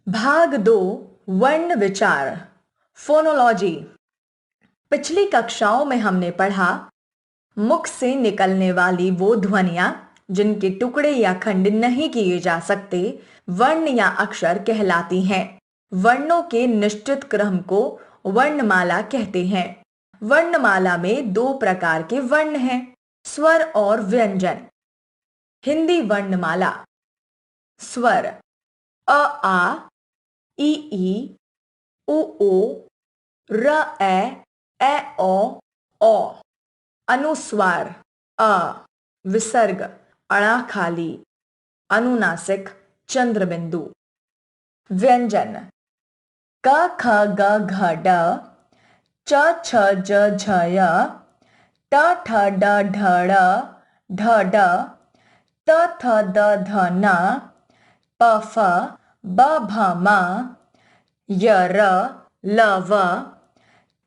भाग 2 वर्ण विचार फोनोलॉजी। पिछली कक्षाओं में हमने पढ़ा मुख से निकलने वाली वो ध्वनियां जिनके टुकड़े या खंड नहीं किए जा सकते वर्ण या अक्षर कहलाती हैं। वर्णों के निश्चित क्रम को वर्णमाला कहते हैं। वर्णमाला में दो प्रकार के वर्ण हैं, स्वर और व्यंजन। हिंदी वर्णमाला: स्वर अ आ, ई ई, उ ऊ, र ए ओ। अनुस्वार अ, विसर्ग अड़ा खाली, अनुनासिक चंद्रबिंदु। व्यंजन: क ख ग घ ड, च छ ज झ य, ट ठ ड ढ ड़ ढ ड, त थ द ध न, प फ ब भ म, य र ल व,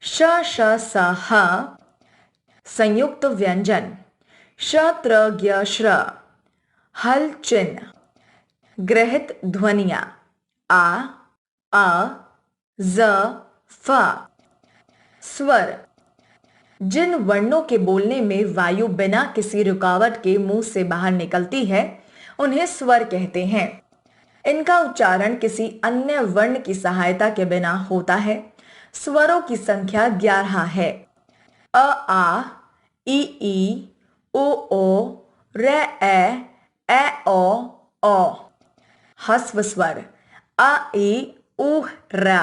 श श स ह। संयुक्त व्यंजन: श त्र ज्ञ श्र। हल चिन्ह: ग्रहित ध्वनियां आ, अ, ज, फ। स्वर: जिन वर्णों के बोलने में वायु बिना किसी रुकावट के मुंह से बाहर निकलती है उन्हें स्वर कहते हैं। इनका उच्चारण किसी अन्य वर्ण की सहायता के बिना होता है। स्वरों की संख्या 11 है। अ आ, ई ई, उ ओ, रे ए ओ। ह्रस्व स्वर अ ई उ र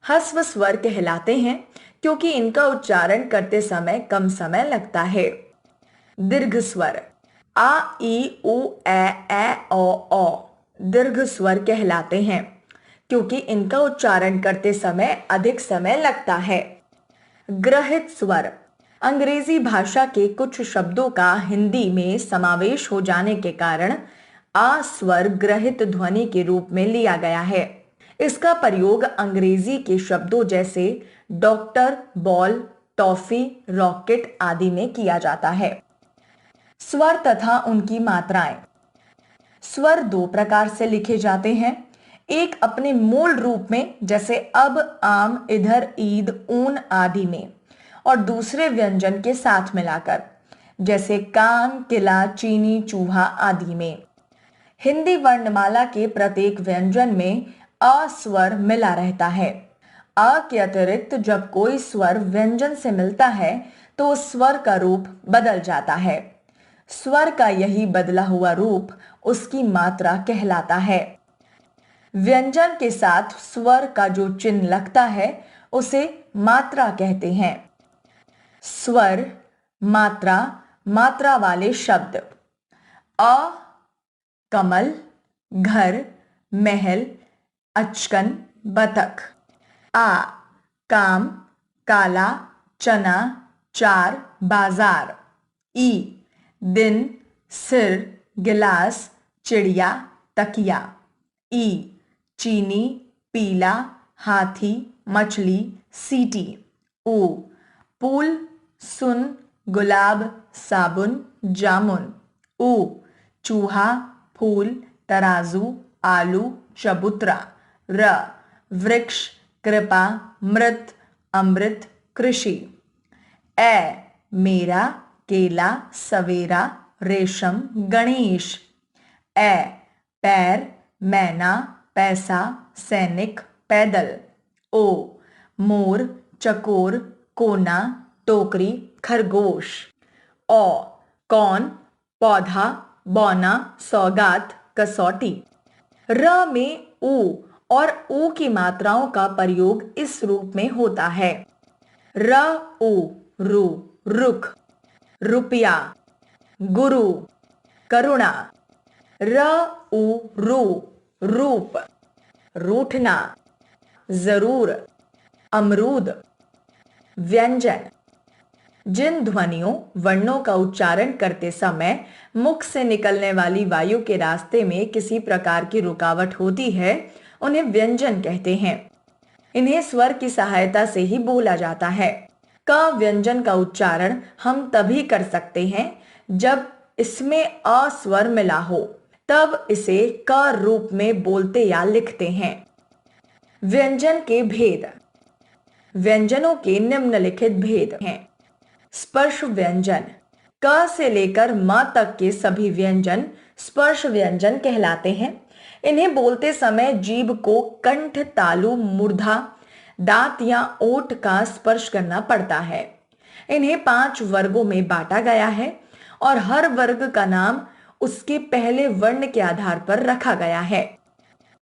ह्रस्व स्वर कहलाते हैं क्योंकि इनका उच्चारण करते समय कम समय लगता है। दीर्घ स्वर आ ई उ ए ओ दीर्घ स्वर कहलाते हैं क्योंकि इनका उच्चारण करते समय अधिक समय लगता है। ग्रहित स्वर: अंग्रेजी भाषा के कुछ शब्दों का हिंदी में समावेश हो जाने के कारण आ स्वर ग्रहित ध्वनि के रूप में लिया गया है। इसका प्रयोग अंग्रेजी के शब्दों जैसे डॉक्टर, बॉल, टॉफी, रॉकेट आदि में किया जाता है। स्वर तथा उनकी मात्राएं: स्वर दो प्रकार से लिखे जाते हैं, एक अपने मूल रूप में जैसे अब, आम, इधर, ईद, ऊन आदि में, और दूसरे व्यंजन के साथ मिलाकर जैसे कान, किला, चीनी, चूहा आदि में। हिंदी वर्णमाला के प्रत्येक व्यंजन में अ स्वर मिला रहता है। अ के अतिरिक्त जब कोई स्वर व्यंजन से मिलता है तो उस स्वर का रूप बदल जाता है। स्वर का यही बदला हुआ रूप उसकी मात्रा कहलाता है। व्यंजन के साथ स्वर का जो चिन्ह लगता है उसे मात्रा कहते हैं। स्वर, मात्रा, मात्रा वाले शब्द: अ कमल, घर, महल, अचकन, बतख। आ काम, काला, चना, चार, बाजार। ई दिन, सिर, गिलास, चिड़िया, तकिया। ई चीनी, पीला, हाथी, मछली, सीटी। ऊ फूल, सुन, गुलाब, साबुन, जामुन। ऊ चूहा, फूल, तराजू, आलू, चबूतरा। र वृक्ष, कृपा, मृत, अमृत, कृषि। ए मेरा, केला, सवेरा, रेशम, गणेश। ए पैर, मैना, पैसा, सैनिक, पैदल। ओ मोर, चकोर, कोना, टोकरी, खरगोश। ओ कौन, पौधा, बौना, सौगात, कसौटी। र में ऊ और ऊ की मात्राओं का प्रयोग इस रूप में होता है: र ऊ रु, रुख, रुपया, गुरु, करुणा। र ऊ रू, रूप, रूठना, जरूर, अमरूद। व्यंजन: जिन ध्वनियों, वर्णों का उच्चारण करते समय मुख से निकलने वाली वायु के रास्ते में किसी प्रकार की रुकावट होती है उन्हें व्यंजन कहते हैं। इन्हें स्वर की सहायता से ही बोला जाता है। क व्यंजन का उच्चारण हम तभी कर सकते हैं जब इसमें अ स्वर मिला हो, तब इसे क रूप में बोलते या लिखते हैं। व्यंजन के भेद। व्यंजनों के निम्नलिखित भेद हैं। स्पर्श व्यंजन। क से लेकर म तक के सभी व्यंजन स्पर्श व्यंजन कहलाते हैं। इन्हें बोलते समय जीभ को कंठ, तालु, मूर्धा, दांत या ओठ का स्पर्श करना पड़ता है। इन्हें 5 वर्गों में बांटा गया है और हर वर्ग का नाम उसके पहले वर्ण के आधार पर रखा गया है।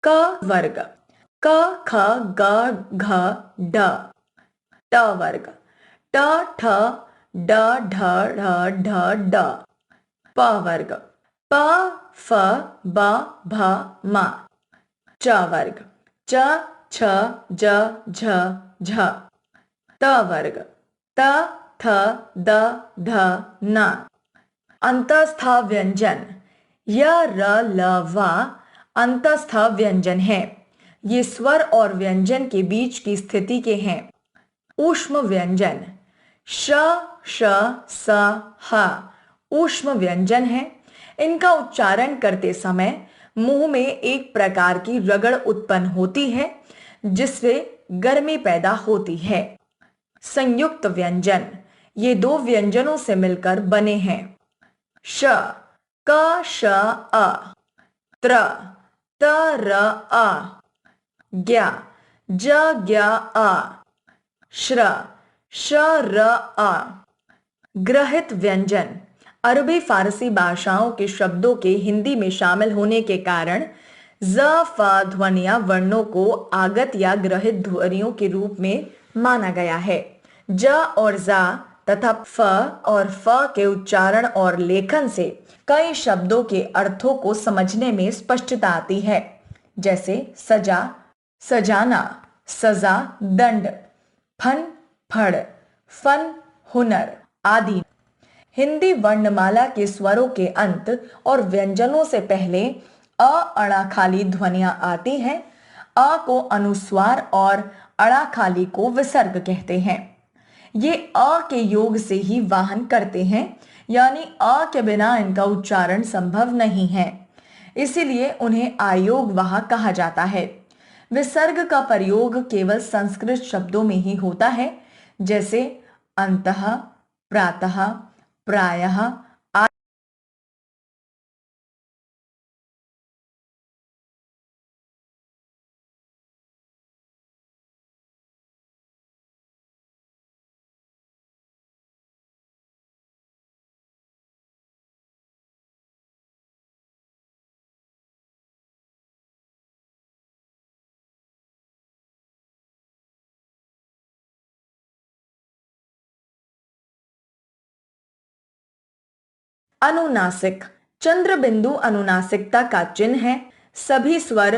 क वर्ग। क, ख, ग, घ, ढ। ट वर्ग। ट, ठ, ड, ढ, ढ़, ढ, ड। प वर्ग। प, फ, ब, भ, म। च वर्ग। च, छ, ज, झ, झ। त वर्ग। त, थ, द, ध, न। अंतस्थ व्यंजन। य, र, ल, व अंतस्थ व्यंजन है। ये स्वर और व्यंजन के बीच की स्थिति के हैं। ऊष्म व्यंजन। श, श, स, ह ऊष्म व्यंजन है। इनका उच्चारण करते समय मुंह में एक प्रकार की रगड़ उत्पन्न होती है जिससे गर्मी पैदा होती है। संयुक्त व्यंजन। ये 2 व्यंजनों से मिलकर बने हैं। श, क, श, अ। त्र, त, र, अ। ज्ञ, ज, ज्ञ, अ। श्र, श, र, अ। ग्रहित व्यंजन। अरबी फारसी भाषाओं के शब्दों के हिंदी में शामिल होने के कारण ज, फ ध्वनियां वर्णों को आगत या ग्रहित ध्वनियों के रूप में माना गया है। ज और जा तथा फ और फ के उच्चारण और लेखन से कई शब्दों के अर्थों को समझने में स्पष्टता आती है, जैसे सजा, सजाना, सजा, दंड, फन, फड़, फन, हुनर आदि। हिंदी वर्णमाला के स्वरों के अंत और व्यंजनों से पहले अ अणा खाली ध्वनियां आती हैं। अ को अनुस्वार और अणा खाली को विसर्ग कहते हैं। ये अ के योग से ही वाहन करते हैं, यानी अ के बिना इनका उच्चारण संभव नहीं है। इसीलिए उन्हें आयोगवाह कहा जाता है। विसर्ग का प्रयोग केवल संस्कृत शब्दों में ही होता है, जैसे अंतः, प्रातः, प्रायः। अनुनासिक। चंद्र बिंदु अनुनासिकता का चिन्ह है। सभी स्वर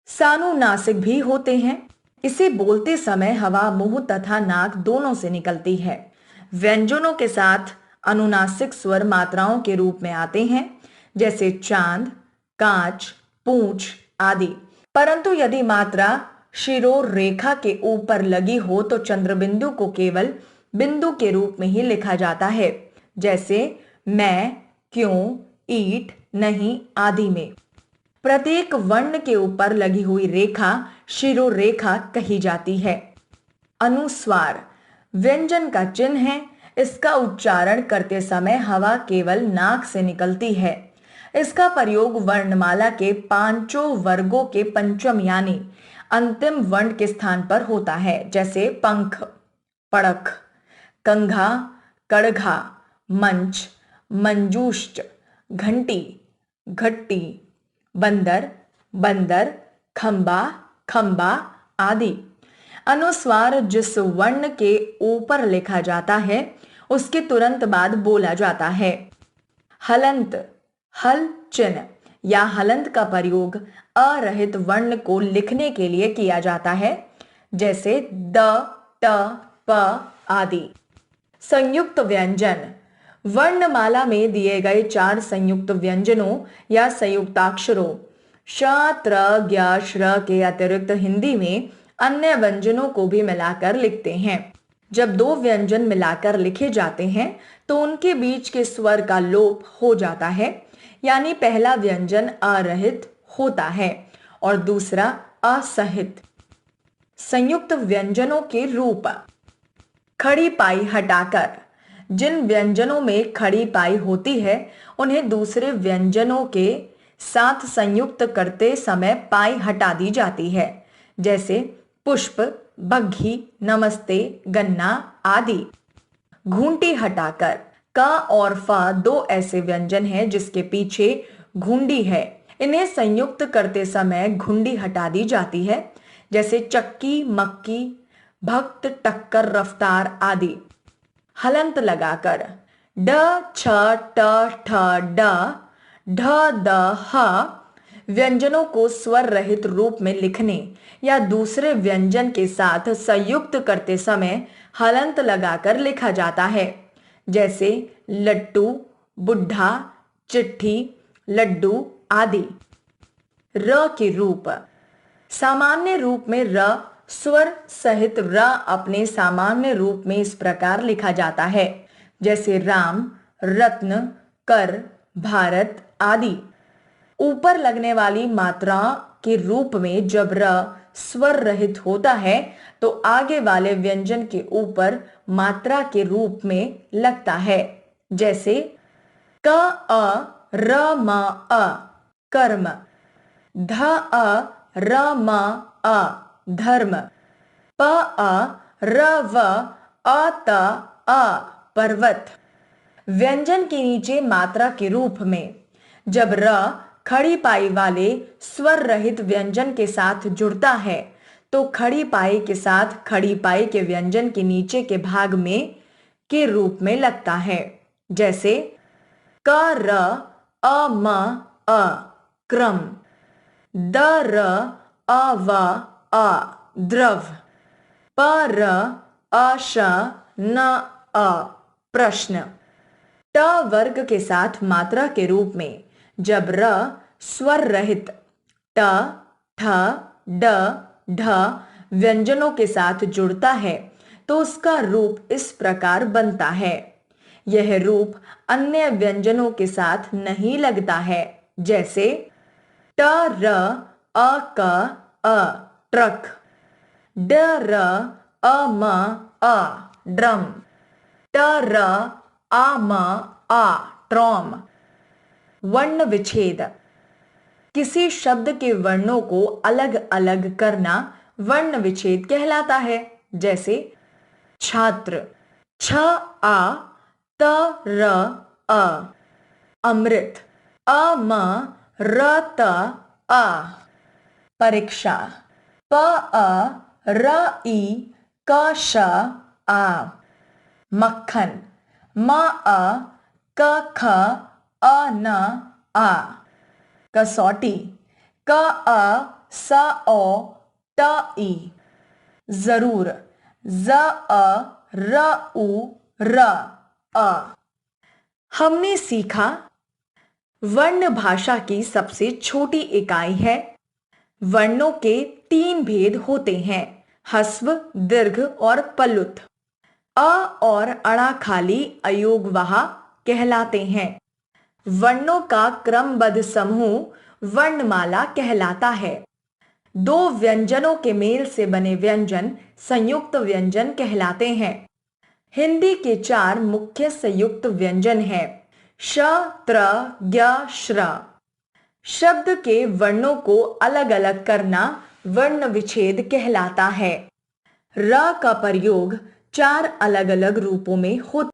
सानुनासिक भी होते हैं। इसे बोलते समय हवा मुंह तथा नाक दोनों से निकलती है। व्यंजनों के साथ अनुनासिक स्वर मात्राओं के रूप में आते हैं, जैसे चांद, कांच, पूंछ आदि। परंतु यदि मात्रा शिरोर रेखा के ऊपर लगी हो तो चंद्रबिंदु को केवल बिंदु के रूप में ही लिखा जाता है, जैसे मैं, क्यों, ईट, नहीं आदि में। प्रत्येक वर्ण के ऊपर लगी हुई रेखा शिरोरेखा कही जाती है। अनुस्वार व्यंजन का चिन्ह है। इसका उच्चारण करते समय हवा केवल नाक से निकलती है। इसका प्रयोग वर्णमाला के 5 वर्गों के पंचम यानी अंतिम वर्ण के स्थान पर होता है, जैसे पंख, पड़ख, कंघा, कड़घा, मंच, मंजूष्ट, घंटी, घट्टी, बंदर, बंदर, खंबा, खंबा आदि। अनुस्वार जिस वर्ण के ऊपर लिखा जाता है उसके तुरंत बाद बोला जाता है। हलंत, हल चिन्ह या हलंत का प्रयोग अरहित वर्ण को लिखने के लिए किया जाता है, जैसे द, ट, प आदि। संयुक्त व्यंजन वर्णमाला में दिए गए 4 संयुक्त व्यंजनों या संयुक्ताक्षरों श, त्र, ज्ञ, श्र के अतिरिक्त हिंदी में अन्य व्यंजनों को भी मिलाकर लिखते हैं। जब 2 व्यंजन मिलाकर लिखे जाते हैं तो उनके बीच के स्वर का लोप हो जाता है, यानी पहला व्यंजन अरहित होता है और दूसरा असहित। संयुक्त व्यंजनों के रूप। खड़ी पाई हटाकर। जिन व्यंजनों में खड़ी पाई होती है उन्हें दूसरे व्यंजनों के साथ संयुक्त करते समय पाई हटा दी जाती है, जैसे पुष्प, बग्घी, नमस्ते, गन्ना आदि। घूंटी हटाकर। क और फ दो ऐसे व्यंजन हैं जिसके पीछे घुंडी है। इन्हें संयुक्त करते समय घुंडी हटा दी जाती है, जैसे चक्की, मक्की, भक्त, टक्कर, रफ्तार आदि। हलंत लगाकर। ड, छ, ट, ठ, ड, ढ, द, ह व्यंजनों को स्वर रहित रूप में लिखने या दूसरे व्यंजन के साथ संयुक्त करते समय हलंत लगाकर लिखा जाता है, जैसे लट्टू, बुढ़ा, चिट्ठी, लड्डू आदि। र के रूप। सामान्य रूप में र स्वर सहित र अपने सामान्य रूप में इस प्रकार लिखा जाता है, जैसे राम, रत्न, कर, भारत आदि। ऊपर लगने वाली मात्रा के रूप में जब र स्वर रहित होता है तो आगे वाले व्यंजन के ऊपर मात्रा के रूप में लगता है, जैसे क, अ, र, म, अ कर्म, ध, अ, र, म, अ धर्म, प, अ, र, व, अ, त, अ पर्वत। व्यंजन के नीचे मात्रा के रूप में जब र खड़ी पाई वाले स्वर रहित व्यंजन के साथ जुड़ता है तो खड़ी पाई के साथ खड़ी पाई के व्यंजन के नीचे के भाग में के रूप में लगता है, जैसे क, र, अ, म, अ क्रम, द, र, अ, व, अ द्रव, प, र, अ, श, न, अ प्रश्न। ट वर्ग के साथ मात्रा के रूप में जब र स्वर रहित ट, ठ, ड, ढ व्यंजनों के साथ जुड़ता है तो उसका रूप इस प्रकार बनता है। यह रूप अन्य व्यंजनों के साथ नहीं लगता है, जैसे ट, र, अ, क, अ ट्रक, ड, र, अ, म, अ ड्रम, ट, र, आ, म, आ ट्रॉम। वर्ण विच्छेद। किसी शब्द के वर्णों को अलग अलग करना वर्ण विच्छेद कहलाता है, जैसे छात्र, छ, आ, त, र, अ अमृत, अ, म, र, त, अ परीक्षा, प, अ, र, ई, क, श, आ मक्खन, म, अ, क, ख, अ, न, आ कसौटी, क, अ, स, ओ, ट, ई जरूर, ज, अ, र, उ, र, अ। हमने सीखा वर्ण भाषा की सबसे छोटी इकाई है। वर्णों के 3 भेद होते हैं, ह्रस्व, दीर्घ और पल्लुत। अ और अणा खाली अयोगवाह कहलाते हैं। वर्णों का क्रमबद्ध समूह वर्णमाला कहलाता है। 2 व्यंजनों के मेल से बने व्यंजन संयुक्त व्यंजन कहलाते हैं। हिंदी के 4 मुख्य संयुक्त व्यंजन हैं, श, त्र, ज्ञ, श्र। शब्द के वर्णों को अलग अलग करना वर्ण विच्छेद कहलाता है। र का प्रयोग 4 अलग अलग रूपों में होता